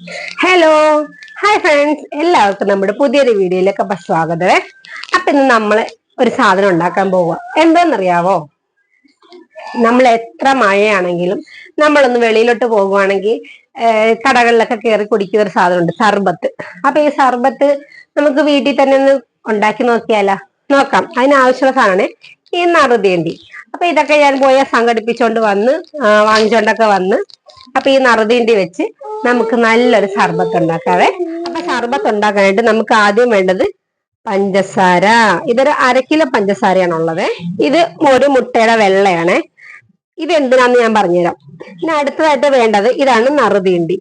Hello, hi friends, എല്ലാവർക്കും നമ്മുടെ പുതിയൊരു വീഡിയോയിലേക്ക് സ്വാഗതമേ. അപ്പൊ ഇന്ന് നമ്മള് ഒരു സാധനം ഉണ്ടാക്കാൻ പോവുക. എന്താണെന്നറിയാവോ? നമ്മൾ എത്ര മഴയാണെങ്കിലും നമ്മളൊന്ന് വെളിയിലോട്ട് പോകുവാണെങ്കിൽ കടകളിലൊക്കെ കയറി കുടിക്കുന്ന ഒരു സാധനമുണ്ട്, സർബത്ത്. അപ്പൊ ഈ സർബത്ത് നമുക്ക് വീട്ടിൽ തന്നെ ഒന്ന് ഉണ്ടാക്കി നോക്കിയാലോ? നോക്കാം. അതിനാവശ്യമുള്ള സാധനമാണ് ഈ നറുതേണ്ടി. അപ്പൊ ഇതൊക്കെ ഞാൻ പോയ സംഘടിപ്പിച്ചോണ്ട് വന്ന് വാങ്ങിച്ചോണ്ടൊക്കെ വന്ന് അപ്പൊ ഈ നറുതേണ്ടി വെച്ച് നമുക്ക് നല്ലൊരു സർബത്ത് ഉണ്ടാക്കാവേ. അപ്പൊ സർബത്ത് ഉണ്ടാക്കാനായിട്ട് നമുക്ക് ആദ്യം വേണ്ടത് പഞ്ചസാര. ഇതൊരു 1/2 കിലോ പഞ്ചസാരയാണുള്ളത്. ഇത് ഒരു മുട്ടയുടെ വെള്ളയാണ്. ഇത് എന്തിനാന്ന് ഞാൻ പറഞ്ഞുതരാം. പിന്നെ അടുത്തതായിട്ട് വേണ്ടത് ഇതാണ് നറുതീണ്ടി.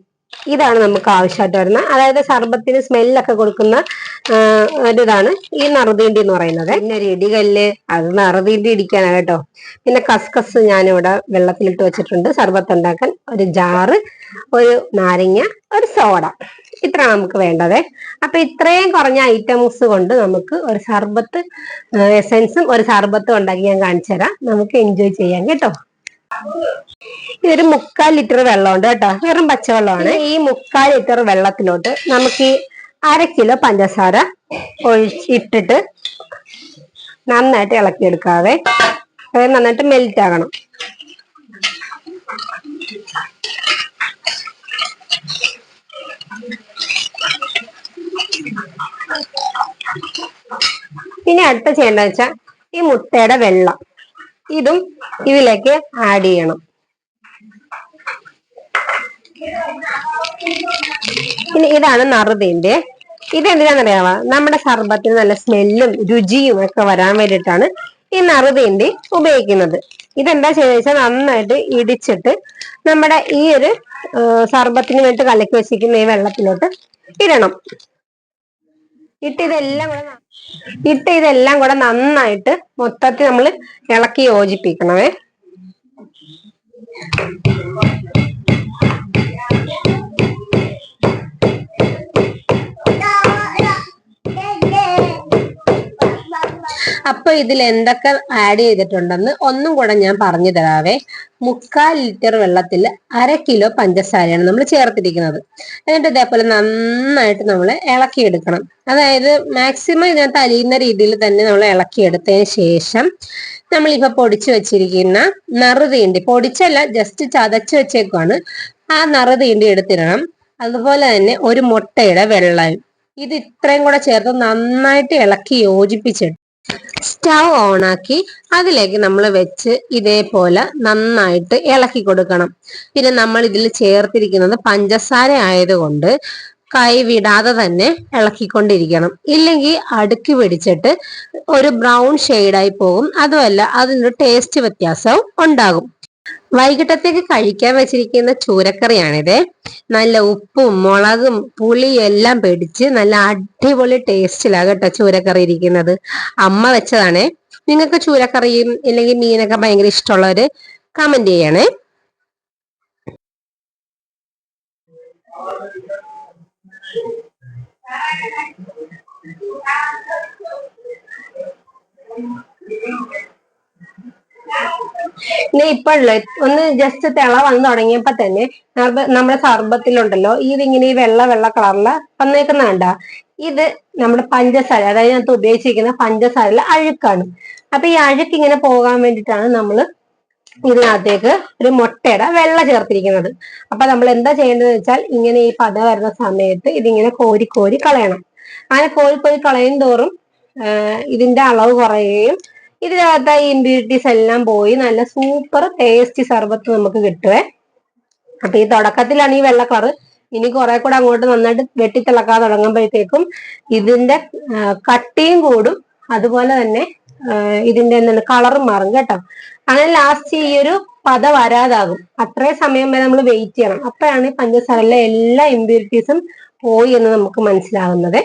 ഇതാണ് നമുക്ക് ആവശ്യമായിട്ട് വരുന്ന, അതായത് സർബത്തിന് സ്മെല്ലൊക്കെ കൊടുക്കുന്ന ഒരിതാണ് ഈ നറുതീണ്ടി എന്ന് പറയുന്നത്. പിന്നെ ഒരു ഇടികല്ല്, അത് നറുതീണ്ടി ഇടിക്കാനാണ് കേട്ടോ. പിന്നെ കസ്കസ് ഞാനിവിടെ വെള്ളത്തിലിട്ട് വെച്ചിട്ടുണ്ട് സർബത്ത് ഉണ്ടാക്കാൻ. ഒരു ജാറ്, ഒരു നാരങ്ങ, ഒരു സോഡ. ഇത്ര നമുക്ക് വേണ്ടത്. അപ്പൊ ഇത്രയും കുറഞ്ഞ ഐറ്റംസ് കൊണ്ട് നമുക്ക് ഒരു സർബത്ത് എസൻസും ഒരു സർബത്തും ഉണ്ടാക്കി ഞാൻ കാണിച്ചു തരാം. നമുക്ക് എൻജോയ് ചെയ്യാം കേട്ടോ. ഇതൊരു 3/4 ലിറ്റർ വെള്ളമുണ്ട് കേട്ടോ, വെറും പച്ചവെള്ളമാണ്. ഈ 3/4 ലിറ്റർ വെള്ളത്തിലോട്ട് നമുക്ക് ഈ 1/2 കിലോ പഞ്ചസാര ഇട്ടിട്ട് നന്നായിട്ട് ഇളക്കിയെടുക്കാവേ. അത് നന്നായിട്ട് മെൽറ്റ് ആകണം. ഇനി അടുത്ത ചെയ്യേണ്ടത് വെച്ചാൽ ഈ മുട്ടയുടെ വെള്ളം ഇതും ഇതിലേക്ക് ആഡ് ചെയ്യണം. ഇനി ഇതാണ് നറുതേണ്ടി. ഇതെന്തിനാണെന്നറിയാമോ? നമ്മുടെ സർബത്തിന് നല്ല സ്മെല്ലും രുചിയും ഒക്കെ വരാൻ വേണ്ടിയിട്ടാണ് ഈ നറുതേണ്ടി ഉപയോഗിക്കുന്നത്. ഇതെന്താ ചെയ്യുന്നത് വെച്ചാൽ നന്നായിട്ട് ഇടിച്ചിട്ട് നമ്മുടെ ഈ ഒരു സർബത്തിന് വേണ്ടി കലക്കി വെച്ചിരിക്കുന്ന ഈ വെള്ളത്തിലോട്ട് ഇടണം. ഇതെല്ലാം കൂടെ നന്നായിട്ട് മൊത്തത്തിൽ നമ്മൾ ഇളക്കി യോജിപ്പിക്കണമേ. അപ്പൊ ഇതിൽ എന്തൊക്കെ ആഡ് ചെയ്തിട്ടുണ്ടെന്ന് ഒന്നും കൂടെ ഞാൻ പറഞ്ഞു തരാവേ. 3/4 ലിറ്റർ വെള്ളത്തിൽ 1/2 കിലോ പഞ്ചസാരയാണ് നമ്മൾ ചേർത്തിരിക്കുന്നത്. എന്നിട്ട് ഇതേപോലെ നന്നായിട്ട് നമ്മൾ ഇളക്കിയെടുക്കണം. അതായത് മാക്സിമം ഇതിനകത്ത് അലിയുന്ന രീതിയിൽ തന്നെ നമ്മൾ ഇളക്കിയെടുത്തതിന് ശേഷം നമ്മളിപ്പോ പൊടിച്ചു വെച്ചിരിക്കുന്ന നറുതീണ്ടി, പൊടിച്ചല്ല ജസ്റ്റ് ചതച്ച് വെച്ചേക്കുവാണ്, ആ നറുതീണ്ടി എടുത്തിടണം. അതുപോലെ തന്നെ ഒരു മുട്ടയുടെ വെള്ളം, ഇത് ഇത്രയും കൂടെ ചേർത്ത് നന്നായിട്ട് ഇളക്കി യോജിപ്പിച്ചിട്ട് സ്റ്റൗ ഓണാക്കി അതിലേക്ക് നമ്മൾ വെച്ച് ഇതേപോലെ നന്നായിട്ട് ഇളക്കി കൊടുക്കണം. പിന്നെ നമ്മൾ ഇതിൽ ചേർത്തിരിക്കുന്നത് പഞ്ചസാര ആയതുകൊണ്ട് കൈ വിടാതെ തന്നെ ഇളക്കിക്കൊണ്ടിരിക്കണം. ഇല്ലെങ്കിൽ അടുക്കി പിടിച്ചിട്ട് ഒരു ബ്രൗൺ ഷെയ്ഡായി പോകും. അതുമല്ല അതിനൊരു ടേസ്റ്റ് വ്യത്യാസവും ഉണ്ടാകും. വൈകിട്ടത്തേക്ക് കഴിക്കാൻ വെച്ചിരിക്കുന്ന ചൂരക്കറിയാണിത്. നല്ല ഉപ്പും മുളകും പുളിയും എല്ലാം പിടിച്ച് നല്ല അടിപൊളി ടേസ്റ്റിലാണ് കേട്ടോ ചൂരക്കറി ഇരിക്കുന്നത്. അമ്മ വെച്ചതാണേ. നിങ്ങൾക്ക് ചൂരക്കറിയും ഇല്ലെങ്കിൽ മീനൊക്കെ ഭയങ്കര ഇഷ്ടമുള്ളവര് കമന്റ് ചെയ്യണേ. ഇപ്പോഴല്ലേ ഒന്ന് ജസ്റ്റ് തിള വന്നു തുടങ്ങിയപ്പോ തന്നെ നമ്മുടെ സർബത്തിലുണ്ടല്ലോ ഇതിങ്ങനെ ഈ വെള്ള കളറില് വന്നേക്കുന്ന കണ്ട, ഇത് നമ്മുടെ പഞ്ചസാര, അതായത് ഞാൻ ഉപയോഗിച്ചിരിക്കുന്ന പഞ്ചസാരയിലെ അഴുക്കാണ്. അപ്പൊ ഈ അഴുക്ക് ഇങ്ങനെ പോകാൻ വേണ്ടിയിട്ടാണ് നമ്മൾ ഇതിനകത്തേക്ക് ഒരു മുട്ടയുടെ വെള്ള ചേർത്തിരിക്കുന്നത്. അപ്പൊ നമ്മൾ എന്താ ചെയ്യേണ്ടതെന്ന് വെച്ചാൽ ഇങ്ങനെ ഈ പത വരുന്ന സമയത്ത് ഇതിങ്ങനെ കോരി കോരി കളയണം. അങ്ങനെ കോരി കളയും തോറും ഇതിന്റെ അളവ് കുറയുകയും ഇതിനകത്ത് ഈ ഇമ്പ്യൂരിറ്റീസ് എല്ലാം പോയി നല്ല സൂപ്പർ ടേസ്റ്റി സർബത്ത് നമുക്ക് കിട്ടുവേ. അപ്പൊ ഈ തുടക്കത്തിലാണ് ഈ വെള്ള കളറ്. ഇനി കുറെ കൂടെ അങ്ങോട്ട് നന്നായിട്ട് വെട്ടിത്തിളക്കാൻ തുടങ്ങുമ്പോഴത്തേക്കും ഇതിന്റെ കട്ടിയും കൂടും, അതുപോലെ തന്നെ ഇതിന്റെ എന്താണ് കളറും മാറും കേട്ടോ. അങ്ങനെ ലാസ്റ്റ് ഈ ഒരു പത വരാതാകും. അത്രയും സമയം വരെ നമ്മൾ വെയിറ്റ് ചെയ്യണം. അപ്പോഴാണ് ഈ പഞ്ചസാരയിലെ എല്ലാ ഇമ്പ്യൂരിറ്റീസും പോയി എന്ന് നമുക്ക് മനസ്സിലാകുന്നത്.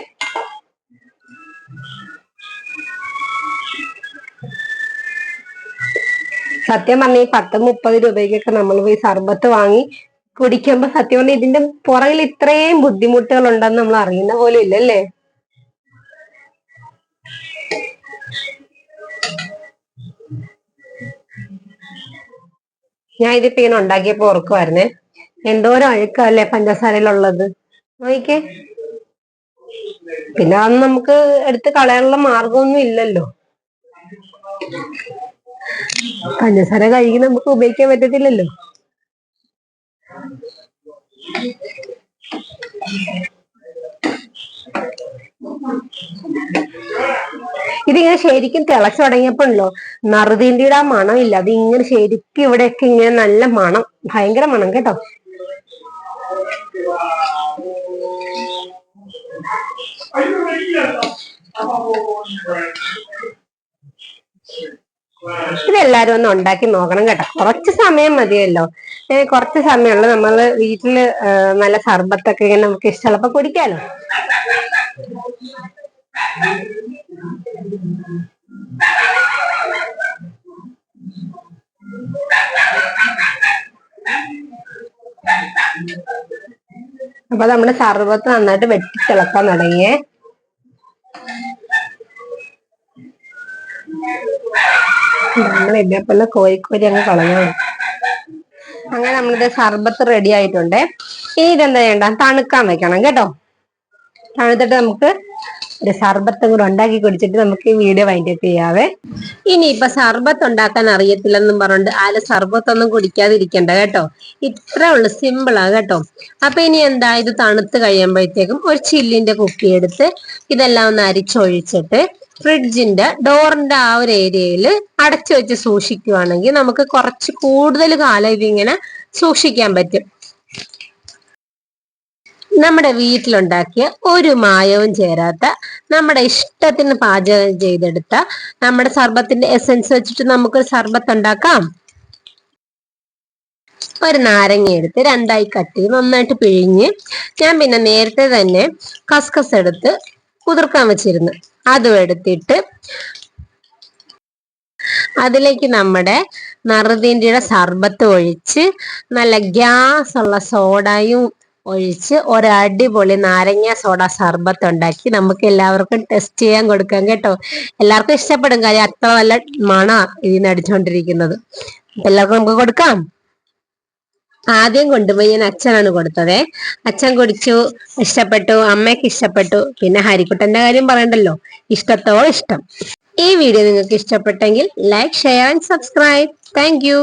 സത്യം പറഞ്ഞ ഈ 10-30 രൂപയ്ക്കൊക്കെ നമ്മൾ ഈ സർബത്ത് വാങ്ങി കുടിക്കുമ്പോ സത്യം പറഞ്ഞ ഇതിന്റെ പുറകിൽ ഇത്രയും ബുദ്ധിമുട്ടുകൾ ഉണ്ടെന്ന് നമ്മൾ അറിയുന്ന പോലും ഇല്ലല്ലേ. ഞാൻ ഇതിപ്പോ ഇങ്ങനെ ഉണ്ടാക്കിയപ്പോ ഓർക്കുമായിരുന്നേ, എന്തോരം അഴുക്കല്ലേ പഞ്ചസാരയിലുള്ളത്. നോക്കിക്കേ. പിന്നെ അന്ന് നമുക്ക് എടുത്ത് കളയാനുള്ള മാർഗമൊന്നും ഇല്ലല്ലോ. പഞ്ചസാര കഴുകി നമുക്ക് ഉപയോഗിക്കാൻ പറ്റത്തില്ലല്ലോ. ഇതിങ്ങനെ ശരിക്കും തിളച്ചു തുടങ്ങിയപ്പോഴല്ലോ നറുതീണ്ടിയുടെ ആ മണമില്ല, അത് ഇങ്ങനെ ശരിക്കും ഇവിടെയൊക്കെ ഇങ്ങനെ നല്ല മണം, ഭയങ്കര മണം കേട്ടോ. ഇതെല്ലാരും ഒന്ന് ഉണ്ടാക്കി നോക്കണം കേട്ടോ. കുറച്ച് സമയം മതിയല്ലോ, കുറച്ച് സമയമുള്ളൂ. നമ്മള് വീട്ടില് നല്ല സർബത്തൊക്കെ ഇങ്ങനെ നമുക്ക് ഇഷ്ടമുള്ളപ്പോ കുടിക്കാലോ. അപ്പൊ നമ്മുടെ സർബത്ത് നന്നായിട്ട് വെട്ടിത്തിളക്കാൻ തുടങ്ങിയേ. നമ്മളിതേപോലെ കോരിക്കോരി അങ്ങ് കളഞ്ഞു. അങ്ങനെ നമ്മളിത് സർബത്ത് റെഡി ആയിട്ടുണ്ട്. ഇനി ഇതെന്താ ചെയ്യണ്ട, തണുക്കാൻ വെക്കണം കേട്ടോ. തണുത്തിട്ട് നമുക്ക് ഒരു സർബത്തും കൂടെ ഉണ്ടാക്കി കുടിച്ചിട്ട് നമുക്ക് ഈ വീഡിയോ വൈൻഡപ്പ് ചെയ്യാവേ. ഇനിയിപ്പൊ സർബത്ത് ഉണ്ടാക്കാൻ അറിയത്തില്ലെന്നും പറഞ്ഞിട്ട് ആരും സർബത്തൊന്നും കുടിക്കാതിരിക്കണ്ട കേട്ടോ. ഇത്രേ ഉള്ളു, സിമ്പിളാ കേട്ടോ. അപ്പൊ ഇനി എന്താ, ഇത് തണുത്ത് കഴിയുമ്പോഴത്തേക്കും ഒരു ചില്ലിന്റെ കുപ്പി എടുത്ത് ഇതെല്ലാം ഒന്ന് അരിച്ചൊഴിച്ചിട്ട് ഫ്രിഡ്ജിന്റെ ഡോറിന്റെ ആ ഒരു ഏരിയയിൽ അടച്ചു വെച്ച് സൂക്ഷിക്കുവാണെങ്കിൽ നമുക്ക് കുറച്ച് കൂടുതൽ കാലം ഇതിങ്ങനെ സൂക്ഷിക്കാൻ പറ്റും. നമ്മുടെ വീട്ടിലുണ്ടാക്കിയ ഒരു മായവും ചേരാത്ത നമ്മുടെ ഇഷ്ടത്തിന് പാചകം ചെയ്തെടുത്ത നമ്മുടെ സർബത്തിന്റെ എസൻസ് വെച്ചിട്ട് നമുക്കൊരു സർബത്ത് ഉണ്ടാക്കാം. ഒരു നാരങ്ങ എടുത്ത് രണ്ടായി കട്ട് ചെയ്ത് നന്നായിട്ട് പിഴിഞ്ഞ്, ഞാൻ പിന്നെ നേരത്തെ തന്നെ കസ്കസ് എടുത്ത് കുതിർക്കാൻ വെച്ചിരുന്നു, അതും എടുത്തിട്ട് അതിലേക്ക് നമ്മുടെ നറുതീണ്ടിയുടെ സർബത്ത് ഒഴിച്ച് നല്ല ഗ്യാസ് ഉള്ള സോഡയും ഒഴിച്ച് ഒരടിപൊളി നാരങ്ങ സോഡ സർബത്ത് ഉണ്ടാക്കി നമുക്ക് എല്ലാവർക്കും ടെസ്റ്റ് ചെയ്യാൻ കൊടുക്കാം കേട്ടോ. എല്ലാവർക്കും ഇഷ്ടപ്പെടും, കാര്യം അത്ര നല്ല മണ ഇതിന് അടിച്ചുകൊണ്ടിരിക്കുന്നത്. എല്ലാവർക്കും നമുക്ക് കൊടുക്കാം. ആദ്യം കൊണ്ടുപോയി ഞാൻ അച്ഛനാണ് കൊടുത്തത്. അച്ഛൻ കുടിച്ചു, ഇഷ്ടപ്പെട്ടു, അമ്മയ്ക്ക് ഇഷ്ടപ്പെട്ടു. പിന്നെ ഹരിക്കുട്ടന്റെ കാര്യം പറയണ്ടല്ലോ, ഇഷ്ടത്തോളം ഇഷ്ടം. ഈ വീഡിയോ നിങ്ങൾക്ക് ഇഷ്ടപ്പെട്ടെങ്കിൽ like, share and subscribe. Thank you.